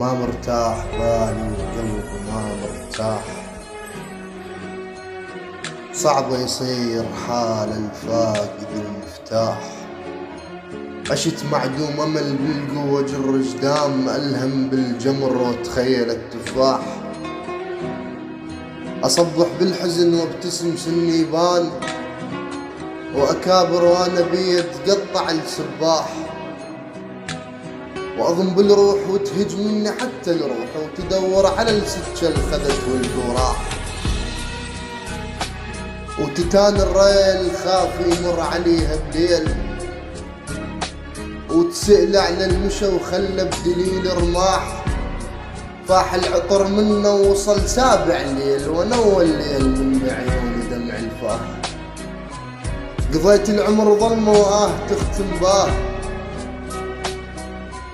ما مرتاح بالي وقلبي ما مرتاح، صعب يصير حال الفاقد المفتاح. عشت معدوم امل بالقوة جر جدام، الهم بالجمر وتخيل التفاح. اصبح بالحزن وابتسم سني بان، واكابر وانا بيد تقطع السباح. واظن بالروح وتهج مني حتى الروح، وتدور على السكة الخدت والجراح. وتتان الريل خاف يمر عليها بليل، وتسأل على المشى وخلى بدليل رماح. فاح العطر منه وصل سابع الليل، ونوى الليل من بعيوني دمع الفاح. قضيت العمر ظلمه وآه تختم باه،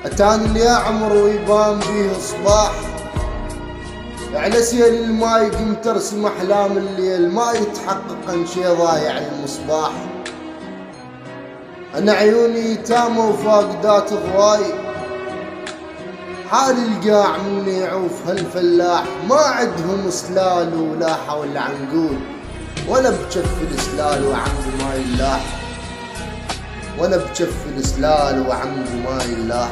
أتاني يا عمر ويبان بيه صباح. على سيل الماي قمت ارسم احلام الليل، ما يتحقق ان شي ضايع المصباح. انا عيوني يتامى وفاقدات ضواي، حالي القاع مني يعوف هالفلاح. ما عدهم سلال ولا حول عنقود، وانا بجف السلال وعمري ما يلاح. وانا بجف السلال وعمري ما يلاح.